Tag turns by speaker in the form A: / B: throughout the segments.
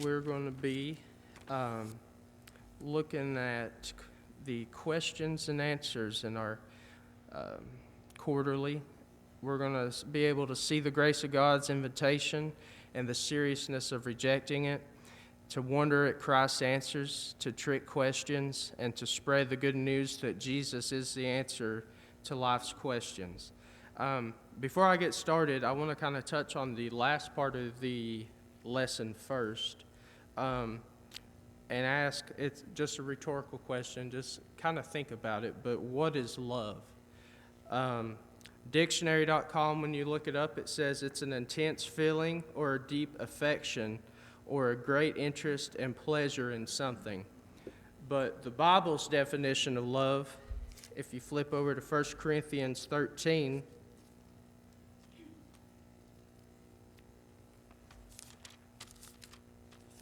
A: we're going to be looking at the questions and answers in our quarterly. We're going to be able to see the grace of God's invitation and the seriousness of rejecting it, to wonder at Christ's answers, to trick questions, and to spread the good news that Jesus is the answer to life's questions. Before I get started, I want to kind of touch on the last part of the lesson first, and ask, it's just a rhetorical question, just kind of think about it, but what is love? Dictionary.com, when you look it up, it says it's an intense feeling or a deep affection or a great interest and pleasure in something. But the Bible's definition of love, if you flip over to 1 Corinthians 13,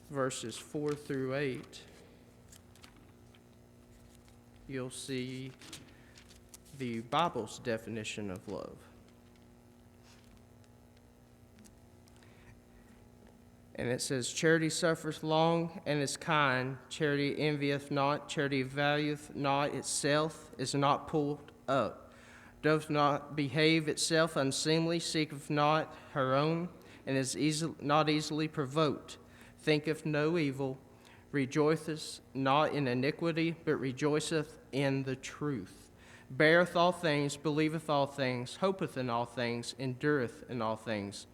A: verses 4 through 8, you'll see the Bible's definition of love. And it says, charity suffereth long and is kind. Charity envieth not. Charity valueth not itself, is not puffed up, doth not behave itself unseemly, seeketh not her own, and is not easily provoked, thinketh no evil, rejoiceth not in iniquity, but rejoiceth in the truth, beareth all things, believeth all things, hopeth in all things, endureth in all things.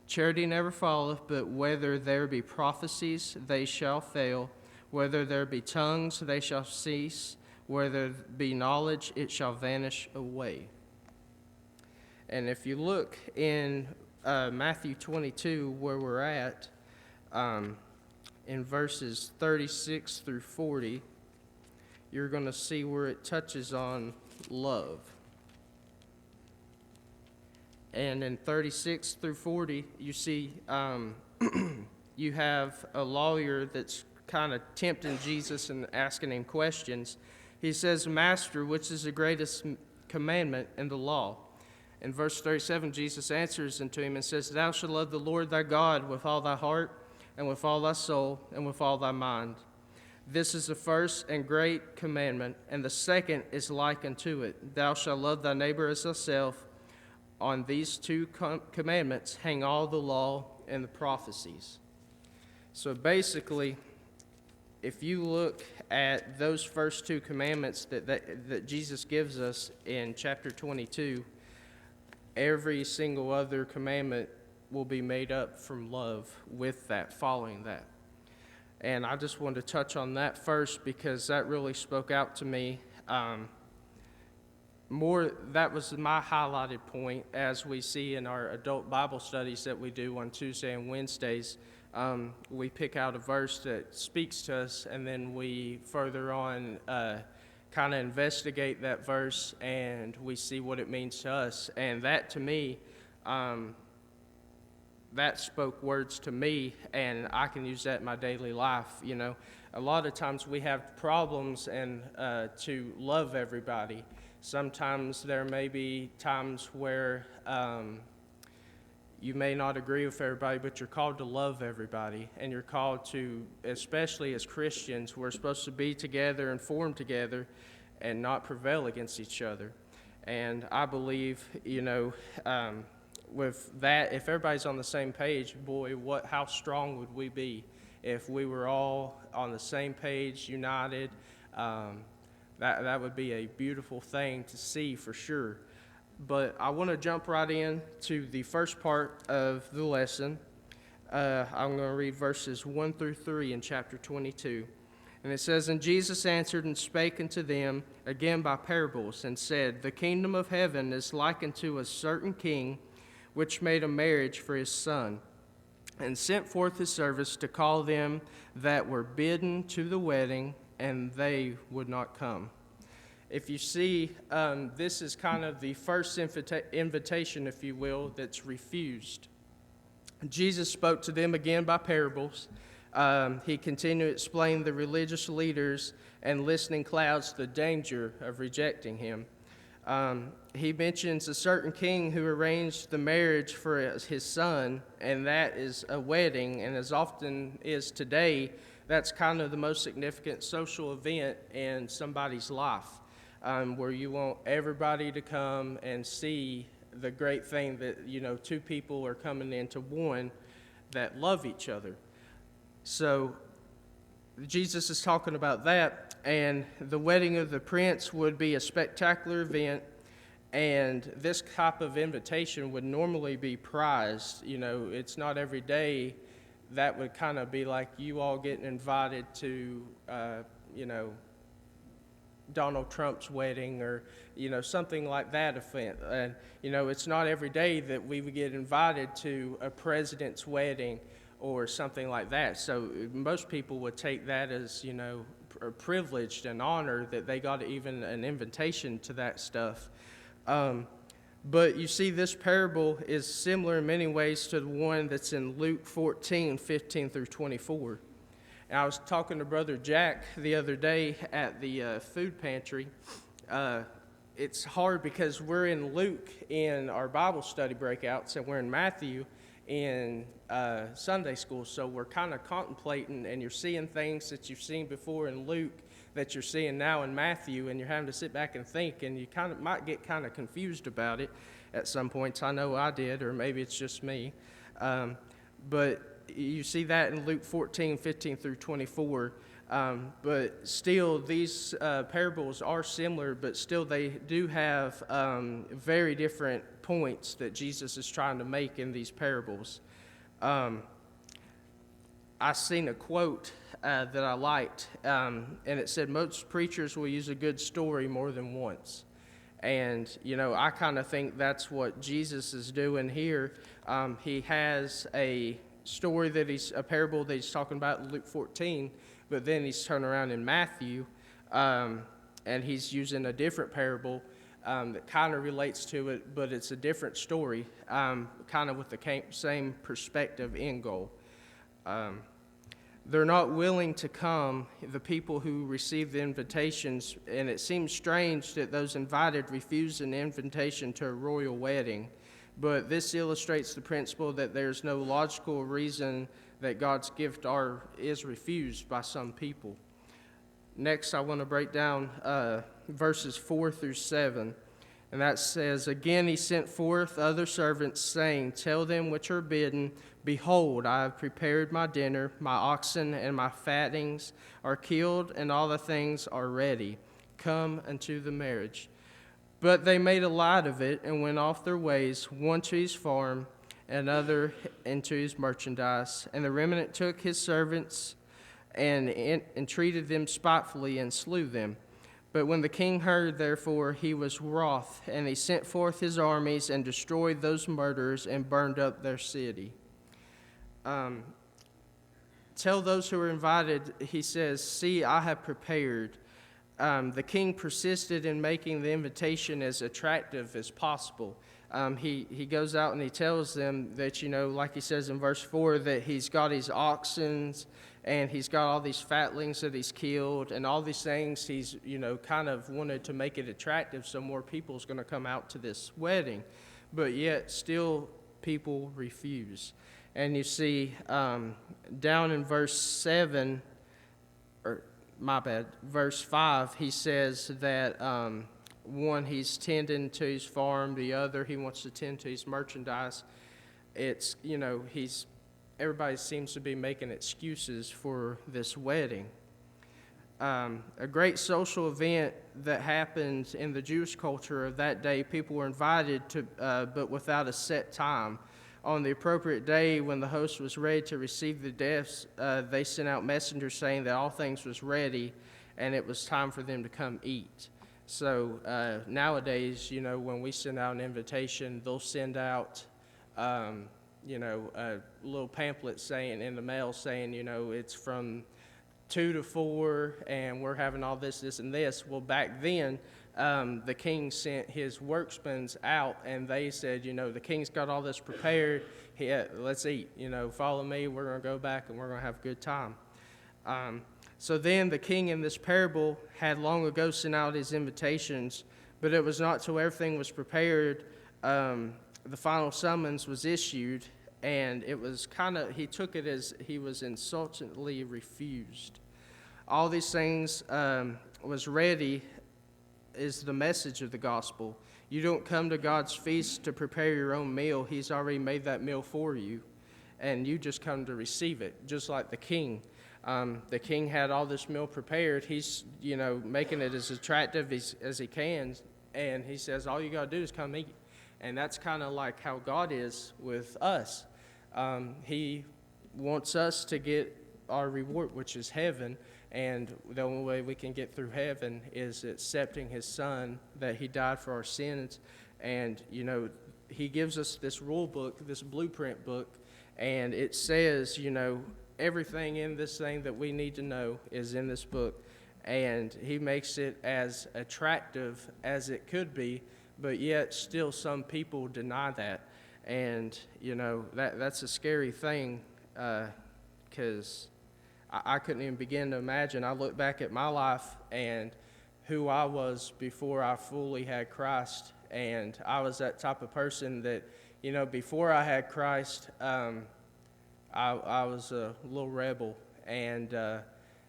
A: Charity never faileth, but whether there be prophecies, they shall fail. Whether there be tongues, they shall cease. Whether there be knowledge, it shall vanish away. And if you look in Matthew 22, where we're at, in verses 36 through 40, you're going to see where it touches on love. And in 36 through 40, you see you have a lawyer that's kind of tempting Jesus and asking him questions. He says, Master, which is the greatest commandment in the law? In verse 37, Jesus answers unto him and says, Thou shalt love the Lord thy God with all thy heart, and with all thy soul, and with all thy mind. This is the first and great commandment, and the second is like unto it. Thou shalt love thy neighbor as thyself. On these two commandments hang all the law and the prophecies. So basically, if you look at those first two commandments that Jesus gives us in chapter 22, every single other commandment will be made up from love with that, following that. And I just wanted to touch on that first because that really spoke out to me. That was my highlighted point, as we see in our adult Bible studies that we do on Tuesday and Wednesdays. We pick out a verse that speaks to us, and then we further on kind of investigate that verse, and we see what it means to us. And that, to me, that spoke words to me, and I can use that in my daily life. You know, a lot of times we have problems and to love everybody. Sometimes there may be times where you may not agree with everybody, but you're called to love everybody, and you're called to, especially as Christians, we're supposed to be together and form together and not prevail against each other. And I believe, with that, if everybody's on the same page, boy, how strong would we be if we were all on the same page, united? That would be a beautiful thing to see for sure. But I want to jump right in to the first part of the lesson. I'm going to read verses 1 through 3 in chapter 22. And it says, And Jesus answered and spake unto them again by parables, and said, The kingdom of heaven is like unto a certain king, which made a marriage for his son, and sent forth his servants to call them that were bidden to the wedding, and they would not come. If you see, this is kind of the first invitation, if you will, that's refused. Jesus spoke to them again by parables. He continued to explain the religious leaders and listening crowds the danger of rejecting him. He mentions a certain king who arranged the marriage for his son, and that is a wedding. And as often is today, that's kind of the most significant social event in somebody's life, where you want everybody to come and see the great thing that, two people are coming into one that love each other. So Jesus is talking about that, and the wedding of the prince would be a spectacular event, and this type of invitation would normally be prized. It's not every day that would kind of be like you all getting invited to, Donald Trump's wedding or, something like that event. And, it's not every day that we would get invited to a president's wedding or something like that. So most people would take that as, privileged and honor that they got even an invitation to that stuff. But you see, this parable is similar in many ways to the one that's in Luke 14, 15 through 24. And I was talking to Brother Jack the other day at the food pantry. It's hard because we're in Luke in our Bible study breakouts, and we're in Matthew in Sunday school. So we're kind of contemplating, and you're seeing things that you've seen before in Luke that you're seeing now in Matthew, and you're having to sit back and think, and you kind of might get kind of confused about it at some points. I know I did, or maybe it's just me. But you see that in Luke 14, 15 through 24. But still, these parables are similar, but still they do have very different points that Jesus is trying to make in these parables. I seen a quote that I liked, and it said, most preachers will use a good story more than once. And, I kind of think that's what Jesus is doing here. He has a story a parable that he's talking about in Luke 14, but then he's turning around in Matthew, and he's using a different parable that kind of relates to it, but it's a different story, kind of with the same perspective end goal. They're not willing to come, the people who receive the invitations, and it seems strange that those invited refuse an invitation to a royal wedding. But this illustrates the principle that there's no logical reason that God's gift is refused by some people. Next, I want to break down verses 4 through 7. And that says, again he sent forth other servants, saying, tell them which are bidden, behold, I have prepared my dinner, my oxen and my fattings are killed, and all the things are ready. Come unto the marriage. But they made a light of it, and went off their ways, one to his farm, another into his merchandise. And the remnant took his servants, and entreated them spitefully, and slew them. But when the king heard, therefore, he was wroth, and he sent forth his armies, and destroyed those murderers, and burned up their city. Tell those who are invited, he says, see, I have prepared. The king persisted in making the invitation as attractive as possible. He goes out and he tells them that, like he says in verse 4, that he's got his oxen and he's got all these fatlings that he's killed and all these things. He's, kind of wanted to make it attractive so more people's going to come out to this wedding. But yet still people refuse. And you see down in verse 7, verse 5, he says that one, he's tending to his farm, the other, he wants to tend to his merchandise. It's, everybody seems to be making excuses for this wedding. A great social event that happened in the Jewish culture of that day, people were invited to, but without a set time. On the appropriate day, when the host was ready to receive the guests, they sent out messengers saying that all things was ready and it was time for them to come eat. So nowadays, when we send out an invitation, they'll send out, a little pamphlet saying in the mail saying, it's from 2 to 4 and we're having all this, this, and this. Well, back then, the king sent his workmen out, and they said, the king's got all this prepared. Let's eat. Follow me. We're going to go back, and we're going to have a good time. So then the king in this parable had long ago sent out his invitations, But it was not till everything was prepared, the final summons was issued, and it was he took it as he was insultingly refused. All these things was ready is the message of the gospel. You don't come to God's feast to prepare your own meal. He's already made that meal for you, and you just come to receive it, just like the king. The king had all this meal prepared. He's, making it as attractive as he can, and he says, all you got to do is come eat. And that's kind of like how God is with us. He wants us to get our reward, which is heaven, and the only way we can get through heaven is accepting his son, that he died for our sins. And, he gives us this rule book, this blueprint book, and it says, everything in this thing that we need to know is in this book. And he makes it as attractive as it could be, but yet still some people deny that. And, that's a scary thing, because I couldn't even begin to imagine. I look back at my life and who I was before I fully had Christ, and I was that type of person that, before I had Christ, I was a little rebel, and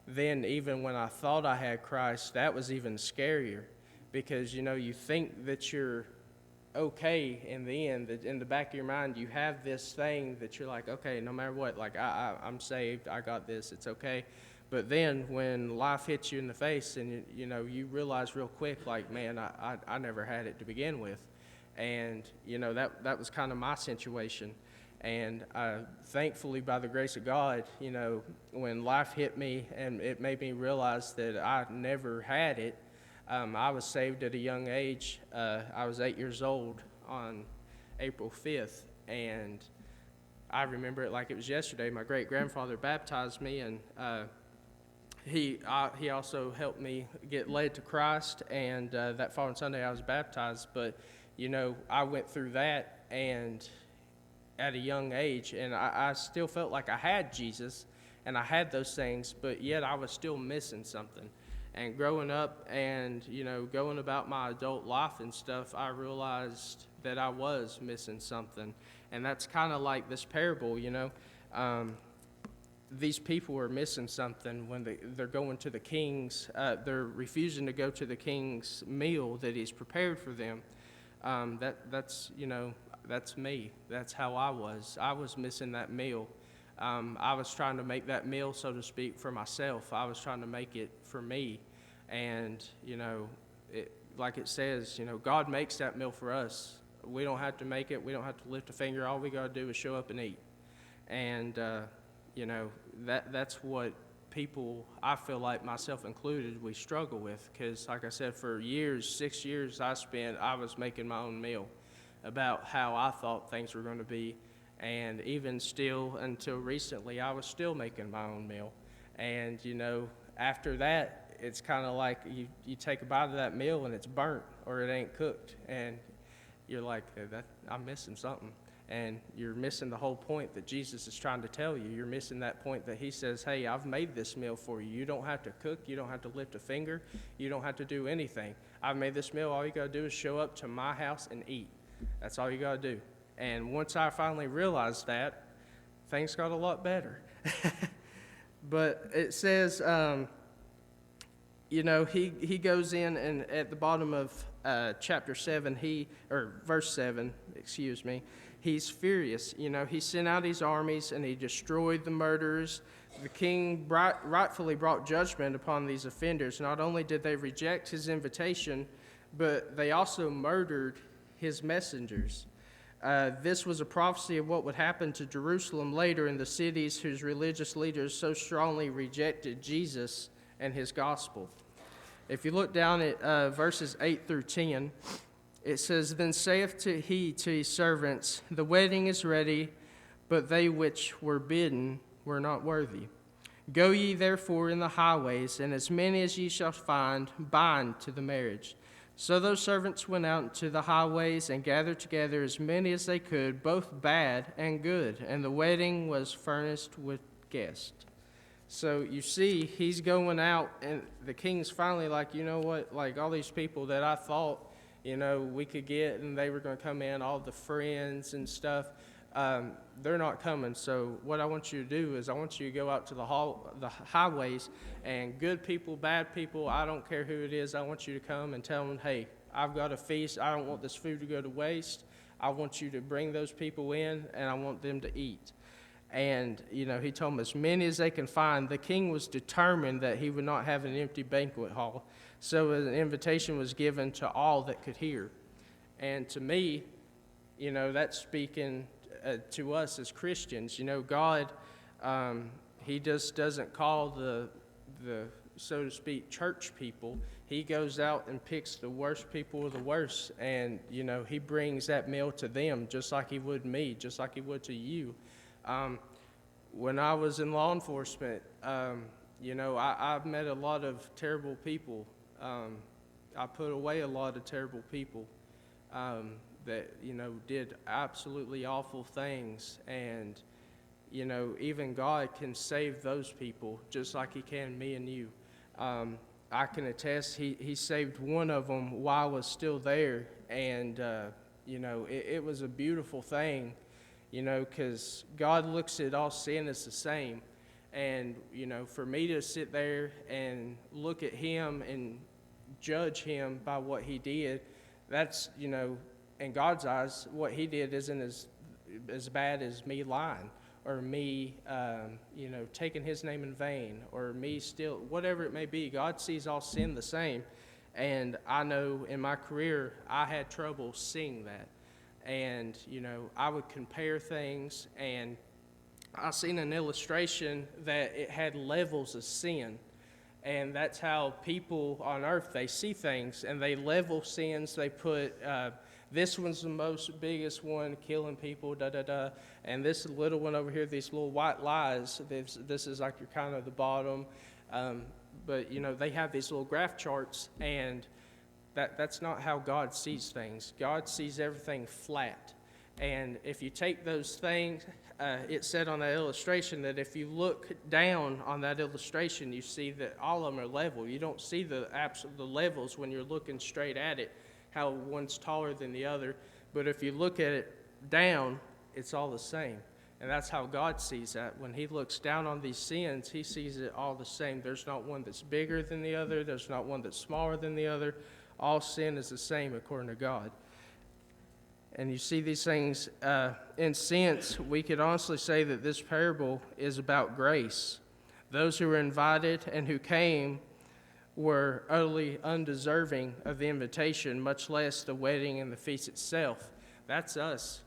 A: then even when I thought I had Christ, that was even scarier, because, you think that you're okay in the end, that in the back of your mind you have this thing that you're like, okay, no matter what, like I'm saved, I got this, it's okay. But then when life hits you in the face and you realize real quick, like, man, I never had it to begin with. And that was kind of my situation. And thankfully, by the grace of God, when life hit me and it made me realize that I never had it, I was saved at a young age. I was 8 years old on April 5th, and I remember it like it was yesterday. My great-grandfather baptized me, and he also helped me get led to Christ, and that following Sunday I was baptized. But, I went through that and at a young age, and I still felt like I had Jesus, and I had those things, but yet I was still missing something. And growing up and, going about my adult life and stuff, I realized that I was missing something. And that's kind of like this parable, These people are missing something when they're going to the king's, they're refusing to go to the king's meal that he's prepared for them. That's me. That's how I was. I was missing that meal. I was trying to make that meal, so to speak, for myself. I was trying to make it for me. And, like it says, God makes that meal for us. We don't have to make it. We don't have to lift a finger. All we got to do is show up and eat. And, that's what people, I feel like myself included, we struggle with. Because, like I said, for years, 6 years I was making my own meal about how I thought things were going to be. And even still, until recently, I was still making my own meal. And, after that, it's kind of like you take a bite of that meal and it's burnt or it ain't cooked. And you're like, I'm missing something. And you're missing the whole point that Jesus is trying to tell you. You're missing that point that he says, hey, I've made this meal for you. You don't have to cook. You don't have to lift a finger. You don't have to do anything. I've made this meal. All you got to do is show up to my house and eat. That's all you got to do. And once I finally realized that, things got a lot better. But it says, he goes in and at the bottom of chapter 7, verse 7, he's furious. He sent out his armies and he destroyed the murderers. The king rightfully brought judgment upon these offenders. Not only did they reject his invitation, but they also murdered his messengers. This was a prophecy of what would happen to Jerusalem later in the cities whose religious leaders so strongly rejected Jesus and his gospel. If you look down at verses 8 through 10, it says, Then saith he to his servants, The wedding is ready, but they which were bidden were not worthy. Go ye therefore in the highways, and as many as ye shall find, bind to the marriage. So those servants went out into the highways and gathered together as many as they could, both bad and good, and the wedding was furnished with guests. So you see, he's going out, and the king's finally like, you know what, like all these people that I thought, we could get, and they were going to come in, all the friends and stuff. They're not coming. So what I want you to do is I want you to go out to the highways, and good people, bad people, I don't care who it is, I want you to come and tell them, hey, I've got a feast. I don't want this food to go to waste. I want you to bring those people in, and I want them to eat. And, he told them as many as they can find. The king was determined that he would not have an empty banquet hall. So an invitation was given to all that could hear. And to me, that's speaking to us as Christians. God, he just doesn't call the so to speak, church people. He goes out and picks the worst people of the worst, and, he brings that meal to them just like he would me, just like he would to you. When I was in law enforcement, I've met a lot of terrible people. I put away a lot of terrible people that, did absolutely awful things. And, even God can save those people just like he can me and you. I can attest he saved one of them while I was still there. And, it was a beautiful thing, because God looks at all sin as the same. And, for me to sit there and look at him and judge him by what he did, that's, in God's eyes, what he did isn't as bad as me lying, or me, taking his name in vain, or me still, whatever it may be. God sees all sin the same. And I know in my career, I had trouble seeing that. And, I would compare things, and I seen an illustration that it had levels of sin. And that's how people on earth, they see things, and they level sins. They put, this one's the most biggest one, killing people, da-da-da. And this little one over here, these little white lies, this is like your kind of the bottom. But, they have these little graph charts, and that's not how God sees things. God sees everything flat. And if you take those things, it said on that illustration that if you look down on that illustration, you see that all of them are level. You don't see the levels when you're looking straight at it, how one's taller than the other. But if you look at it down, it's all the same. And that's how God sees that. When he looks down on these sins, he sees it all the same. There's not one that's bigger than the other. There's not one that's smaller than the other. All sin is the same according to God. And you see these things, in sense, we could honestly say that this parable is about grace. Those who were invited and who came were utterly undeserving of the invitation, much less the wedding and the feast itself. That's us.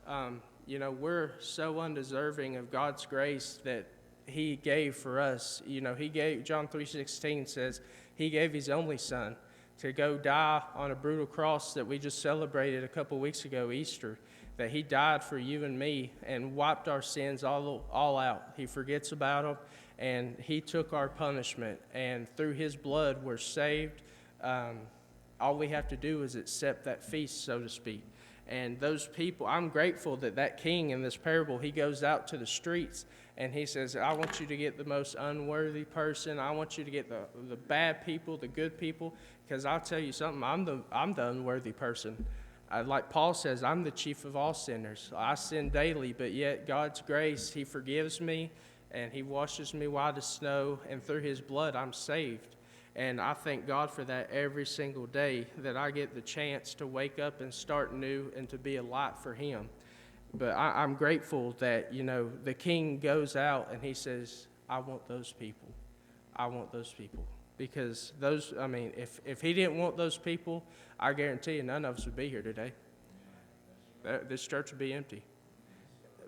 A: We're so undeserving of God's grace that he gave for us. He gave, John 3:16 says, he gave his only son to go die on a brutal cross that we just celebrated a couple weeks ago, Easter, that he died for you and me and wiped our sins all out. He forgets about them, and he took our punishment, and through his blood we're saved. All we have to do is accept that feast, so to speak. And those people, I'm grateful that king in this parable, he goes out to the streets and he says, I want you to get the most unworthy person. I want you to get the bad people, the good people, because I'll tell you something, I'm the unworthy person. Like Paul says, I'm the chief of all sinners. I sin daily, but yet God's grace, he forgives me and he washes me white as snow, and through his blood I'm saved. And I thank God for that every single day, that I get the chance to wake up and start new and to be a light for him. But I'm grateful that, the king goes out and he says, I want those people. I want those people. Because if he didn't want those people, I guarantee you none of us would be here today. This church would be empty.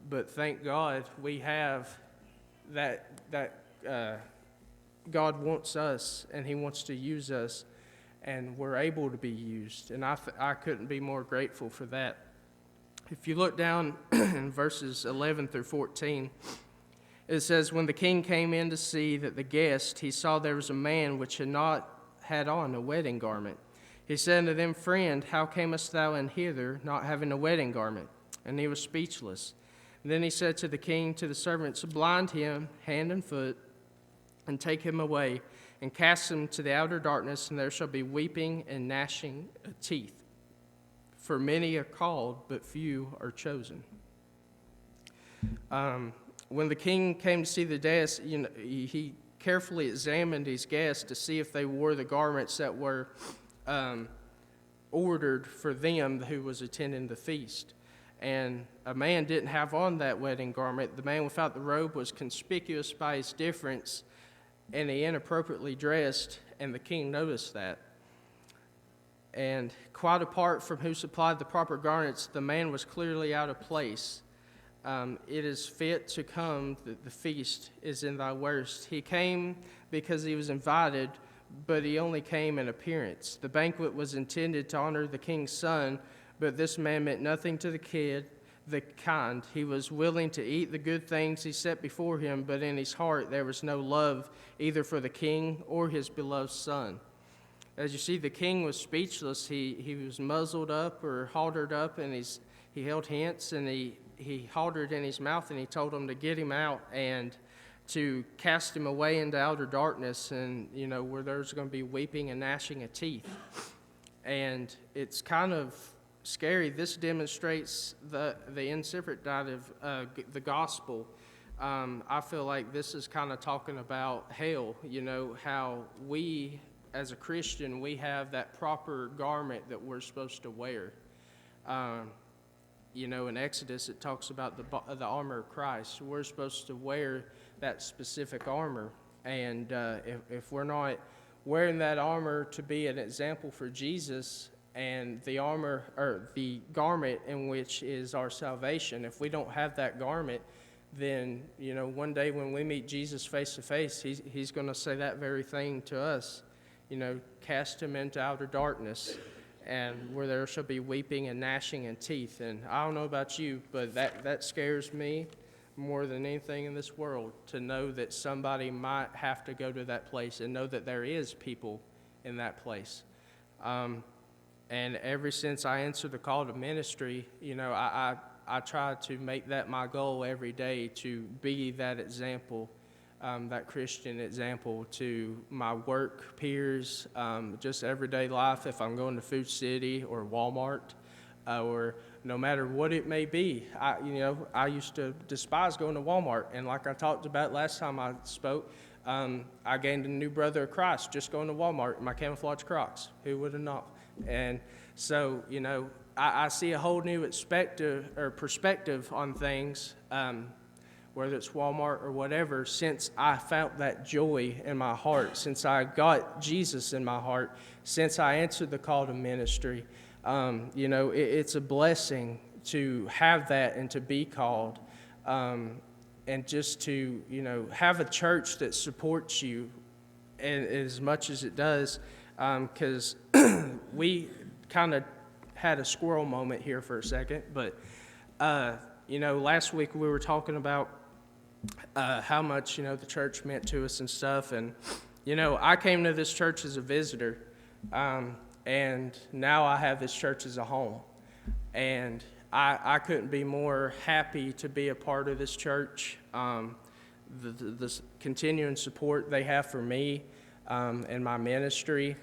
A: But thank God we have that God wants us, and he wants to use us, and we're able to be used. And I couldn't be more grateful for that. If you look down in verses 11 through 14, it says, when the king came in to see that the guest, he saw there was a man which had not had on a wedding garment. He said unto them, Friend, how camest thou in hither, not having a wedding garment? And he was speechless. And then he said to the king, to the servants, Blind him hand and foot, and take him away, and cast him to the outer darkness, and there shall be weeping and gnashing of teeth. For many are called, but few are chosen. When the king came to see the guests, he carefully examined his guests to see if they wore the garments that were ordered for them who was attending the feast. And a man didn't have on that wedding garment. The man without the robe was conspicuous by his difference, and he inappropriately dressed, and the king noticed that. And quite apart from who supplied the proper garments, the man was clearly out of place. It is fit to come that the feast is in thy worst. He came because he was invited, but he only came in appearance. The banquet was intended to honor the king's son, but this man meant nothing to the kind. He was willing to eat the good things he set before him, but in his heart there was no love either for the king or his beloved son. As you see, the king was speechless. He was muzzled up or haltered up, and he held hints, and he haltered in his mouth, and he told him to get him out and to cast him away into outer darkness, and where there's going to be weeping and gnashing of teeth. And it's kind of scary. This demonstrates the insipid side of the gospel. I feel like this is kind of talking about hell. How we, as a Christian, we have that proper garment that we're supposed to wear. In Exodus, it talks about the armor of Christ. We're supposed to wear that specific armor. And if we're not wearing that armor to be an example for Jesus and the armor or the garment in which is our salvation, if we don't have that garment, then, one day when we meet Jesus face to face, he's going to say that very thing to us. Cast him into outer darkness, and where there shall be weeping and gnashing and teeth. And I don't know about you, but that scares me more than anything in this world, to know that somebody might have to go to that place and know that there is people in that place. And ever since I answered the call to ministry, I try to make that my goal every day, to be that example, that Christian example to my work peers, just everyday life. If I'm going to Food City or Walmart, or no matter what it may be, I used to despise going to Walmart, and like I talked about last time I spoke, I gained a new brother of Christ just going to Walmart in my camouflage Crocs. Who would have known? And so, I see a whole new perspective on things, whether it's Walmart or whatever, since I found that joy in my heart, since I got Jesus in my heart, since I answered the call to ministry. It's a blessing to have that and to be called, and just to, have a church that supports you as much as it does, because we kind of had a squirrel moment here for a second, but, last week we were talking about how much, the church meant to us and stuff, and, I came to this church as a visitor, and now I have this church as a home, and I couldn't be more happy to be a part of this church. The continuing support they have for me and my ministry.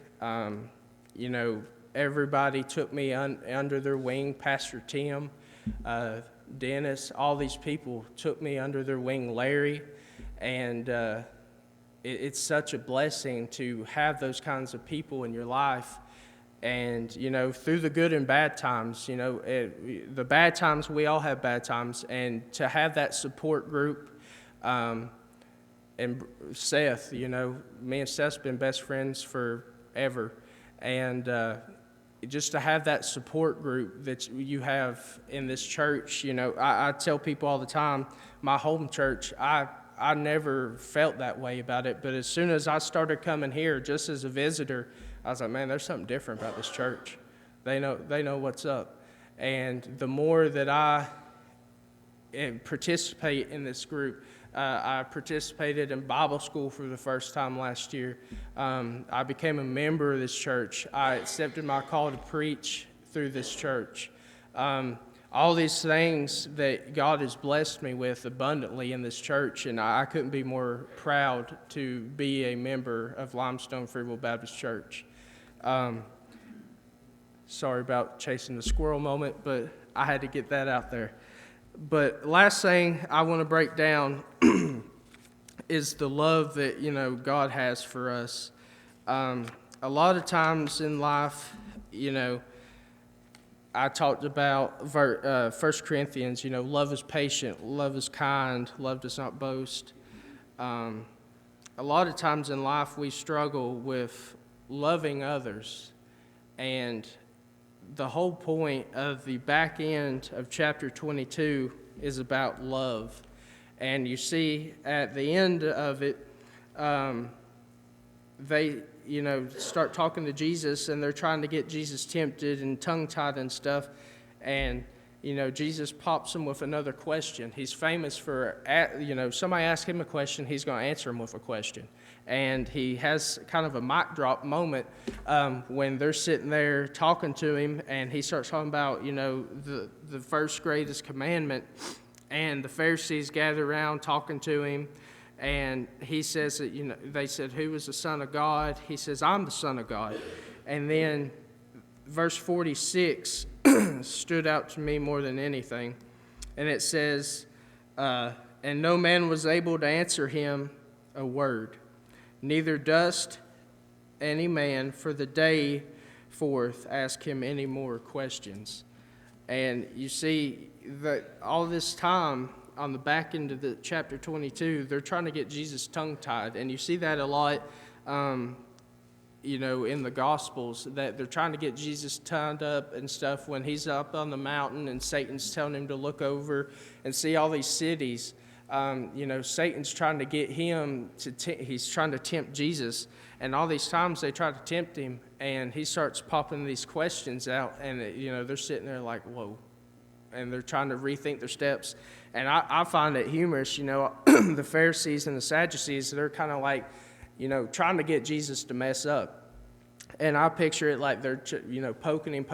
A: Everybody took me under their wing. Pastor Tim, Dennis, all these people took me under their wing. Larry, and it's such a blessing to have those kinds of people in your life. And, through the good and bad times, the bad times, we all have bad times. And to have that support group, and Seth, me and Seth's been best friends forever. And just to have that support group that you have in this church, I tell people all the time, my home church, I never felt that way about it. But as soon as I started coming here, just as a visitor, I was like, man, there's something different about this church. They know what's up. And the more that I participate in this group, I participated in Bible school for the first time last year. I became a member of this church. I accepted my call to preach through this church. All these things that God has blessed me with abundantly in this church, and I couldn't be more proud to be a member of Limestone Free Will Baptist Church. Sorry about chasing the squirrel moment, but I had to get that out there. But last thing I want to break down is the love that, God has for us. A lot of times in life, I talked about 1 Corinthians, love is patient, love is kind, love does not boast. A lot of times in life we struggle with loving others, and the whole point of the back end of chapter 22 is about love. And you see at the end of it, they, start talking to Jesus, and they're trying to get Jesus tempted and tongue-tied and stuff. And, Jesus pops them with another question. He's famous for, somebody asks him a question, he's going to answer him with a question. And he has kind of a mic drop moment when they're sitting there talking to him, and he starts talking about, the first greatest commandment. And the Pharisees gather around talking to him, and he says that, they said, who is the Son of God? He says, I'm the Son of God. And then verse 46 stood out to me more than anything. And it says, and no man was able to answer him a word, neither dost any man for the day forth ask him any more questions. And you see that all this time on the back end of the chapter 22, they're trying to get Jesus tongue-tied. And you see that a lot, in the Gospels, that they're trying to get Jesus tied up and stuff when he's up on the mountain and Satan's telling him to look over and see all these cities. Satan's trying to get him he's trying to tempt Jesus. And all these times they try to tempt him, and he starts popping these questions out, and, they're sitting there like, whoa. And they're trying to rethink their steps. And I find it humorous, the Pharisees and the Sadducees, they're kind of like, trying to get Jesus to mess up. And I picture it like they're, poking him,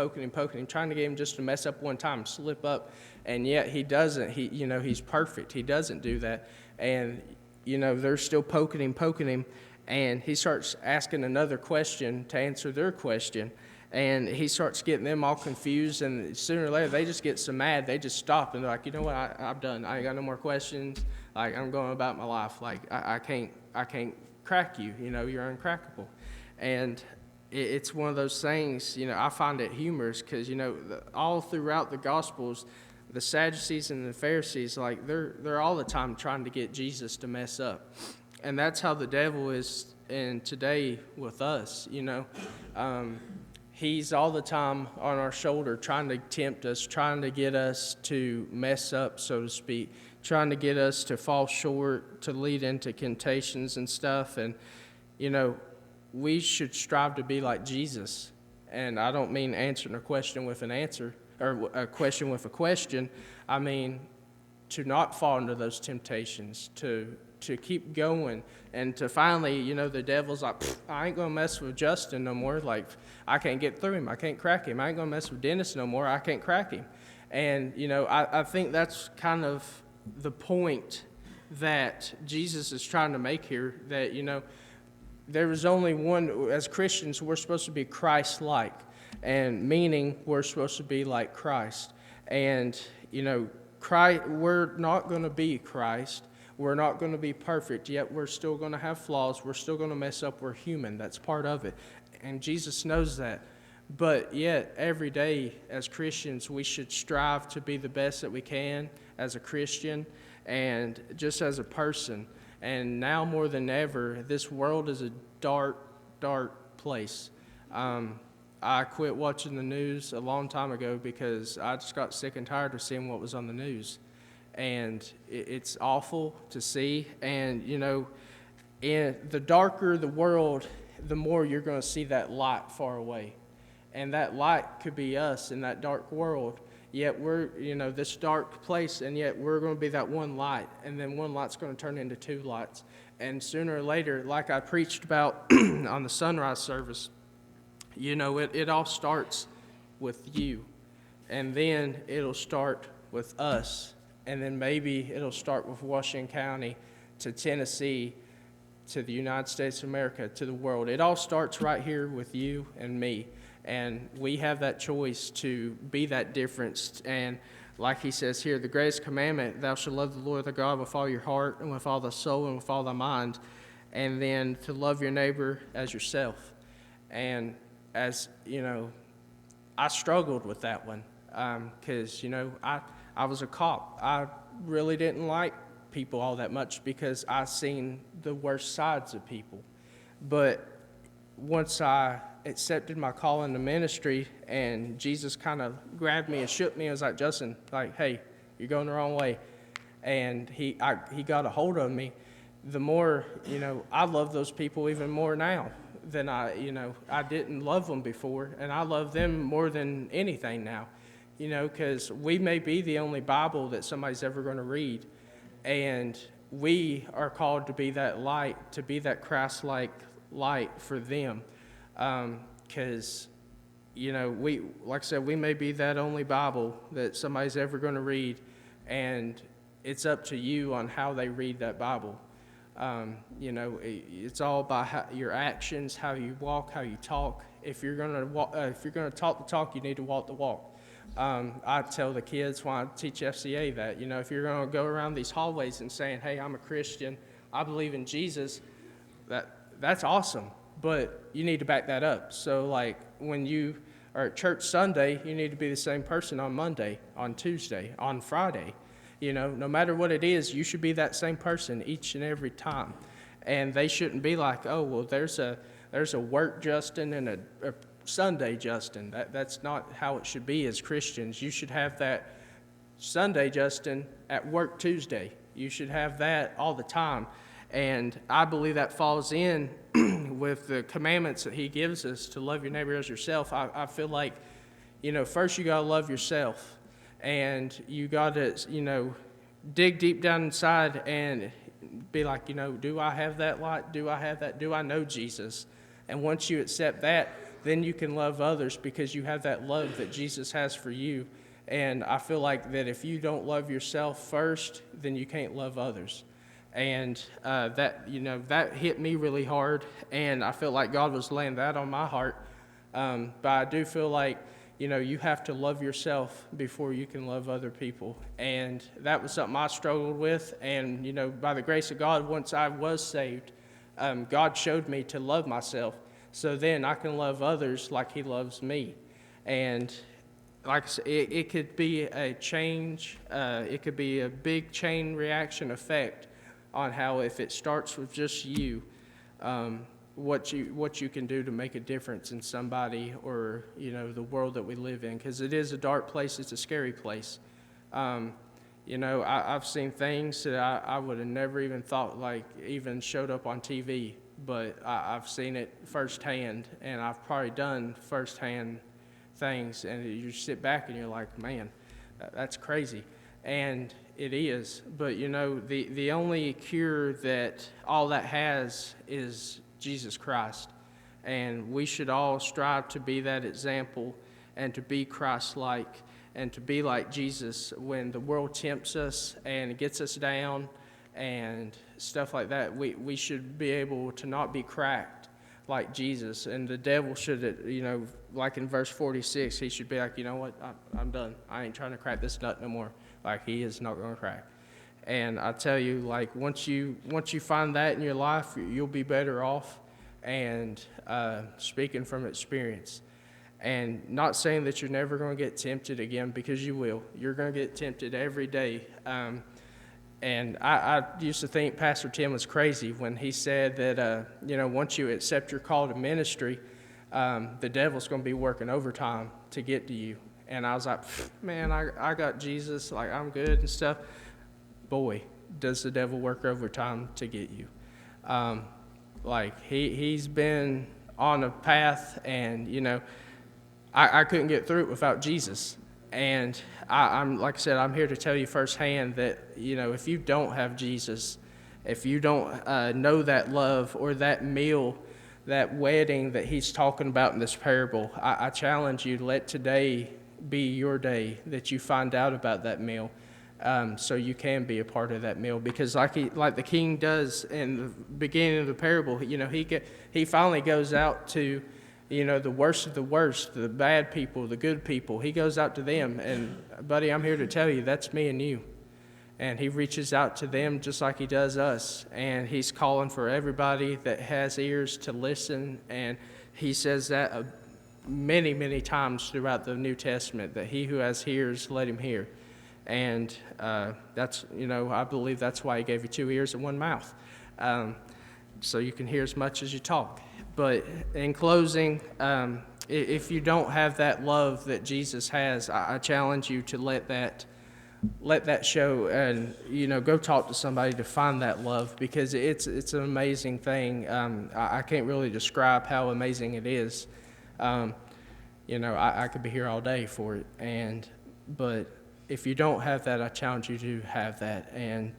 A: trying to get him just to mess up one time, slip up. And yet he doesn't. He's perfect. He doesn't do that. And, they're still poking him. And he starts asking another question to answer their question. And he starts getting them all confused. And sooner or later, they just get so mad, they just stop. And they're like, you know what, I'm done. I ain't got no more questions. Like, I'm going about my life. Like, I can't crack you. You're uncrackable. And it's one of those things, I find it humorous because, all throughout the Gospels, the Sadducees and the Pharisees, like, they're all the time trying to get Jesus to mess up. And that's how the devil is today with us, He's all the time on our shoulder trying to tempt us, trying to get us to mess up, so to speak, trying to get us to fall short, to lead into temptations and stuff. And, we should strive to be like Jesus. And I don't mean answering a question with an answer, or a question with a question. I mean to not fall into those temptations, to keep going, and to finally, the devil's like, I ain't going to mess with Justin no more. Like, I can't get through him. I can't crack him. I ain't going to mess with Dennis no more. I can't crack him. And, I think that's kind of the point that Jesus is trying to make here, that, there is only one. As Christians, we're supposed to be Christ-like, and meaning we're supposed to be like Christ. And, we're not going to be Christ. We're not going to be perfect, yet we're still going to have flaws. We're still going to mess up. We're human. That's part of it. And Jesus knows that. But yet, every day as Christians, we should strive to be the best that we can as a Christian and just as a person. And now more than ever, this world is a dark, dark place. I quit watching the news a long time ago because I just got sick and tired of seeing what was on the news. And it's awful to see. And, in the darker the world, the more you're going to see that light far away. And that light could be us in that dark world. Yet we're, this dark place, and yet we're going to be that one light. And then one light's going to turn into two lights. And sooner or later, like I preached about on the sunrise service, it all starts with you. And then it'll start with us. And then maybe it'll start with Washington County to Tennessee, to the United States of America, to the world. It all starts right here with you and me. And we have that choice to be that difference. And like he says here, the greatest commandment, thou shalt love the Lord thy God with all your heart and with all thy soul and with all thy mind, and then to love your neighbor as yourself. And as, I struggled with that one because, I was a cop. I really didn't like people all that much because I seen the worst sides of people. But once I accepted my call in the ministry and Jesus kind of grabbed me and shook me, I was like, Justin, like, hey, you're going the wrong way. And he got a hold of me. The more, I love those people even more now than I didn't love them before. And I love them more than anything now, because we may be the only Bible that somebody's ever going to read. And we are called to be that light, to be that Christ-like light for them. Because, we, like I said, we may be that only Bible that somebody's ever going to read. And it's up to you on how they read that Bible. It's all about your actions, how you walk, how you talk. If you're going to talk the talk, you need to walk the walk. I tell the kids when I teach FCA that, if you're going to go around these hallways and saying, hey, I'm a Christian, I believe in Jesus, that's awesome, but you need to back that up. So, like, when you are at church Sunday, you need to be the same person on Monday, on Tuesday, on Friday. No matter what it is, you should be that same person each and every time. And they shouldn't be like, oh, well, there's a work Justin and a Sunday Justin. That's not how it should be as Christians. You should have that Sunday Justin at work Tuesday. You should have that all the time. And I believe that falls in with the commandments that he gives us to love your neighbor as yourself. I feel like, first you got to love yourself. And you got to, dig deep down inside and be like, do I have that light? Do I have that? Do I know Jesus? And once you accept that, then you can love others because you have that love that Jesus has for you. And I feel like that if you don't love yourself first, then you can't love others. And that hit me really hard. And I feel like God was laying that on my heart. But I do feel like, you have to love yourself before you can love other people. And that was something I struggled with. And, by the grace of God, once I was saved, God showed me to love myself. So then I can love others like he loves me. And like I said, it could be a change. It could be a big chain reaction effect on how if it starts with just you, what you can do to make a difference in somebody or, the world that we live in. Because it is a dark place. It's a scary place. I've seen things that I would have never even thought even showed up on TV. But I've seen it firsthand, and I've probably done firsthand things, and you sit back and you're like, man, that's crazy. And it is. But, the only cure that all that has is Jesus Christ. And we should all strive to be that example and to be Christ-like and to be like Jesus when the world tempts us and gets us down and stuff like that. We should be able to not be cracked like Jesus. And the devil should, like in verse 46, he should be like, you know what, I'm done. I ain't trying to crack this nut no more. Like, he is not going to crack. And I tell you, like, once you find that in your life, you'll be better off. And speaking from experience. And not saying that you're never going to get tempted again, because you will. You're going to get tempted every day. And I used to think Pastor Tim was crazy when he said that, once you accept your call to ministry, the devil's going to be working overtime to get to you. And I was like, man, I got Jesus, like, I'm good and stuff. Boy, does the devil work overtime to get you. He's been on a path, and, I couldn't get through it without Jesus. And I'm like I said, I'm here to tell you firsthand that, if you don't have Jesus, if you don't know that love or that meal, that wedding that he's talking about in this parable, I challenge you to let today be your day that you find out about that meal, so you can be a part of that meal. Because like the king does in the beginning of the parable, he finally goes out to the worst of the worst, the bad people, the good people. He goes out to them. And, buddy, I'm here to tell you, that's me and you. And he reaches out to them just like he does us. And he's calling for everybody that has ears to listen. And he says that many, many times throughout the New Testament, that he who has ears, let him hear. And that's, I believe that's why he gave you 2 ears and 1 mouth. So you can hear as much as you talk. But in closing, if you don't have that love that Jesus has, I challenge you to let that show, and go talk to somebody to find that love, because it's an amazing thing. I can't really describe how amazing it is. I could be here all day for it, but if you don't have that, I challenge you to have that, and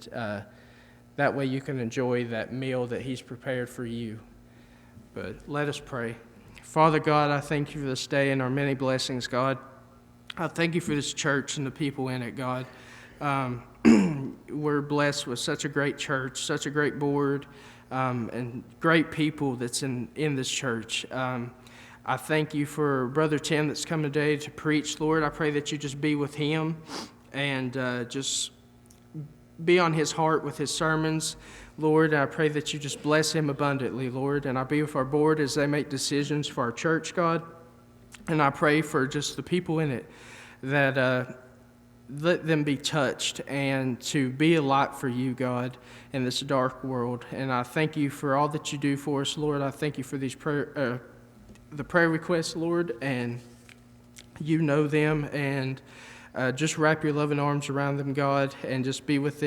A: that way you can enjoy that meal that He's prepared for you. But let us pray. Father God, I thank you for this day and our many blessings, God. I thank you for this church and the people in it, God. We're blessed with such a great church, such a great board, and great people that's in this church. I thank you for Brother Tim that's come today to preach, Lord. I pray that you just be with him and just be on his heart with his sermons. Lord, I pray that you just bless him abundantly, Lord. And I be with our board as they make decisions for our church, God. And I pray for just the people in it that let them be touched and to be a light for you, God, in this dark world. And I thank you for all that you do for us, Lord. I thank you for these the prayer requests, Lord, and you know them. And just wrap your loving arms around them, God, and just be with them.